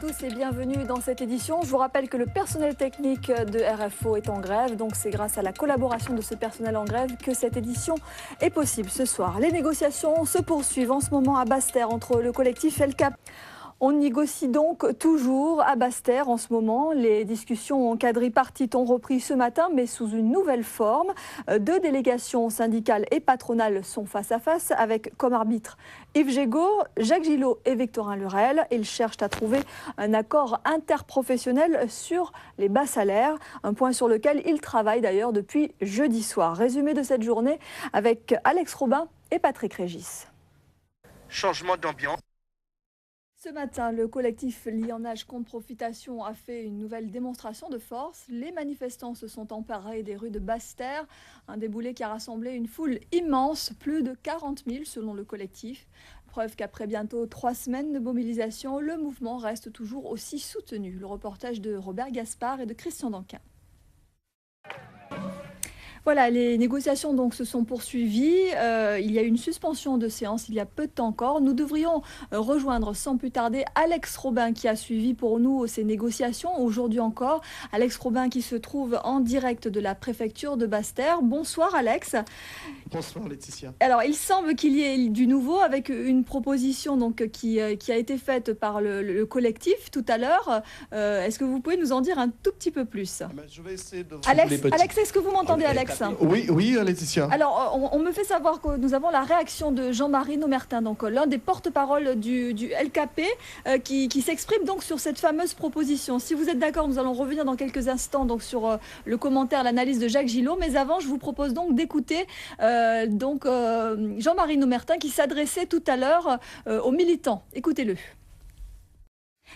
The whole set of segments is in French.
tous et bienvenue dans cette édition. Je vous rappelle que le personnel technique de RFO est en grève, donc c'est grâce à la collaboration de ce personnel en grève que cette édition est possible ce soir. Les négociations se poursuivent en ce moment à Basse-Terre entre le collectif LCAP. On négocie donc toujours à Basse-Terre en ce moment. Les discussions en quadripartite ont repris ce matin, mais sous une nouvelle forme. Deux délégations syndicales et patronales sont face à face, avec comme arbitre Yves Gégaud, Jacques Gillot et Victorin Lurel. Ils cherchent à trouver un accord interprofessionnel sur les bas salaires, un point sur lequel ils travaillent d'ailleurs depuis jeudi soir. Résumé de cette journée avec Alex Robin et Patrick Régis. Changement d'ambiance. Ce matin, le collectif Liennage contre Profitation a fait une nouvelle démonstration de force. Les manifestants se sont emparés des rues de Basse-Terre, un déboulé qui a rassemblé une foule immense, plus de 40 000 selon le collectif. Preuve qu'après bientôt 3 semaines de mobilisation, le mouvement reste toujours aussi soutenu. Le reportage de Robert Gaspard et de Christian Danquin. Voilà, les négociations donc se sont poursuivies. Il y a eu une suspension de séance il y a peu de temps encore. Nous devrions rejoindre sans plus tarder Alex Robin qui a suivi pour nous ces négociations aujourd'hui encore. Alex Robin qui se trouve en direct de la préfecture de Basse-Terre. Bonsoir Alex. Bonsoir Laetitia. Alors il semble qu'il y ait du nouveau avec une proposition donc, qui a été faite par le collectif tout à l'heure. Est-ce que vous pouvez nous en dire un tout petit peu plus? Je vais essayer de... Alex, est-ce que vous m'entendez Alex? Oui, Laetitia. Alors, on me fait savoir que nous avons la réaction de Jean-Marie Nomertin, donc l'un des porte-parole du LKP, qui s'exprime donc sur cette fameuse proposition. Si vous êtes d'accord, nous allons revenir dans quelques instants donc sur le commentaire, l'analyse de Jacques Gillot. Mais avant, je vous propose donc d'écouter Jean-Marie Nomertin qui s'adressait tout à l'heure aux militants. Écoutez-le.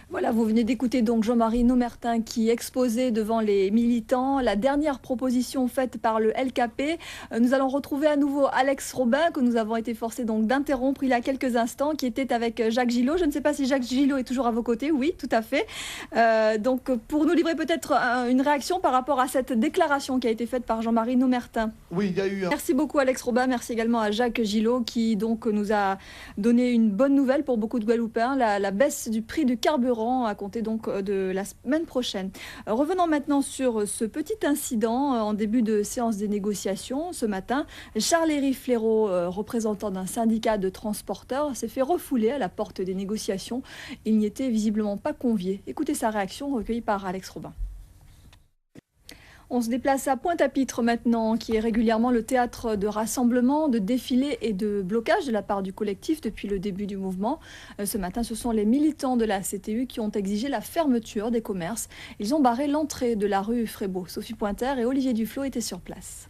Voilà, vous venez d'écouter donc Jean-Marie Nomertin qui exposait devant les militants la dernière proposition faite par le LKP. Nous allons retrouver à nouveau Alex Robin que nous avons été forcés donc d'interrompre il y a quelques instants, qui était avec Jacques Gillot. Je ne sais pas si Jacques Gillot est toujours à vos côtés. Oui, tout à fait. Donc pour nous livrer peut-être une réaction par rapport à cette déclaration qui a été faite par Jean-Marie Nomertin. Oui, il y a eu... Merci beaucoup Alex Robin, merci également à Jacques Gillot qui donc nous a donné une bonne nouvelle pour beaucoup de Guadeloupéens, la baisse du prix du carburant à compter donc de la semaine prochaine. Revenons maintenant sur ce petit incident en début de séance des négociations. Ce matin, Charles-Éric Fléraud, représentant d'un syndicat de transporteurs, s'est fait refouler à la porte des négociations. Il n'y était visiblement pas convié. Écoutez sa réaction recueillie par Alex Robin. On se déplace à Pointe-à-Pitre maintenant, qui est régulièrement le théâtre de rassemblements, de défilés et de blocages de la part du collectif depuis le début du mouvement. Ce matin, ce sont les militants de la CTU qui ont exigé la fermeture des commerces. Ils ont barré l'entrée de la rue Frébeau. Sophie Pointer et Olivier Duflot étaient sur place.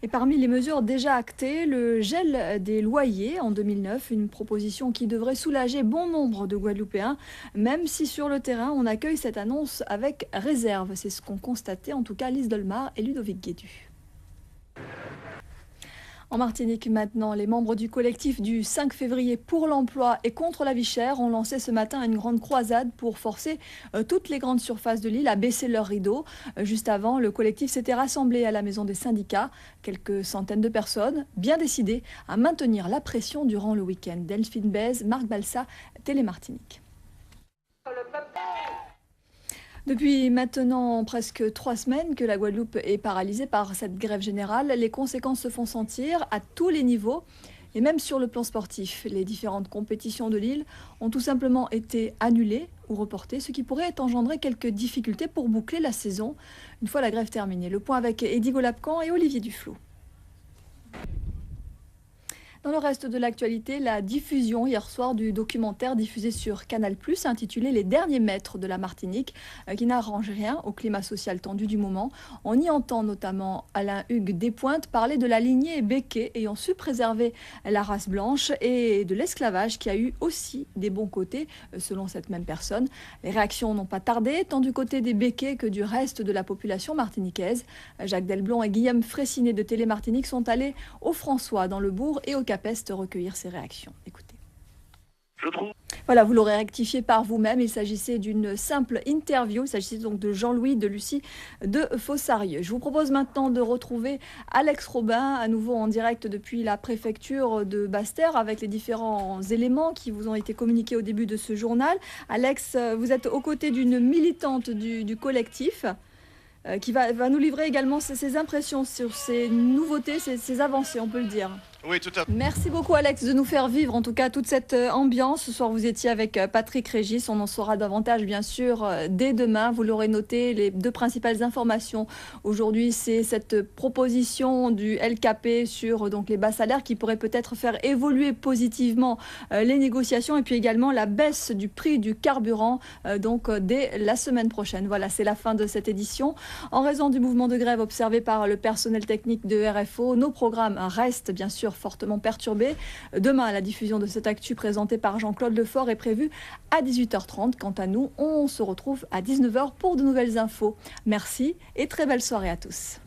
Et parmi les mesures déjà actées, le gel des loyers en 2009, une proposition qui devrait soulager bon nombre de Guadeloupéens, même si sur le terrain on accueille cette annonce avec réserve. C'est ce qu'ont constaté en tout cas Lise Dolmar et Ludovic Guédu. En Martinique maintenant, les membres du collectif du 5 février pour l'emploi et contre la vie chère ont lancé ce matin une grande croisade pour forcer toutes les grandes surfaces de l'île à baisser leurs rideaux. Juste avant, le collectif s'était rassemblé à la maison des syndicats. Quelques centaines de personnes, bien décidées à maintenir la pression durant le week-end. Delphine Bèze, Marc Balsa, Télémartinique. Depuis maintenant presque 3 semaines que la Guadeloupe est paralysée par cette grève générale, les conséquences se font sentir à tous les niveaux et même sur le plan sportif. Les différentes compétitions de l'île ont tout simplement été annulées ou reportées, ce qui pourrait engendrer quelques difficultés pour boucler la saison une fois la grève terminée. Le point avec Eddy Golapcan et Olivier Duflot. Dans le reste de l'actualité, la diffusion hier soir du documentaire diffusé sur Canal+, intitulé « Les derniers mètres de la Martinique », qui n'arrange rien au climat social tendu du moment. On y entend notamment Alain-Hugues Despointes parler de la lignée Béquet ayant su préserver la race blanche et de l'esclavage qui a eu aussi des bons côtés, selon cette même personne. Les réactions n'ont pas tardé, tant du côté des Béquets que du reste de la population martiniquaise. Jacques Delblon et Guillaume Fraissinet de Télémartinique sont allés au François, dans le bourg, et au Capest recueillir ses réactions. Écoutez. Voilà, vous l'aurez rectifié par vous-même. Il s'agissait d'une simple interview. Il s'agissait donc de Jean-Louis de Lucie de Fossarieux. Je vous propose maintenant de retrouver Alex Robin, à nouveau en direct depuis la préfecture de Basse-Terre, avec les différents éléments qui vous ont été communiqués au début de ce journal. Alex, vous êtes aux côtés d'une militante du collectif qui va nous livrer également ses impressions sur ces nouveautés, ces avancées, on peut le dire. Oui, tout à fait. Merci beaucoup Alex de nous faire vivre en tout cas toute cette ambiance. Ce soir vous étiez avec Patrick Régis, on en saura davantage bien sûr dès demain. Vous l'aurez noté, les deux principales informations aujourd'hui, c'est cette proposition du LKP sur donc les bas salaires qui pourrait peut-être faire évoluer positivement les négociations, et puis également la baisse du prix du carburant dès la semaine prochaine. Voilà, c'est la fin de cette édition. En raison du mouvement de grève observé par le personnel technique de RFO, nos programmes restent bien sûr fortement perturbé. Demain, la diffusion de cette actu présentée par Jean-Claude Lefort est prévue à 18h30. Quant à nous, on se retrouve à 19h pour de nouvelles infos. Merci et très belle soirée à tous.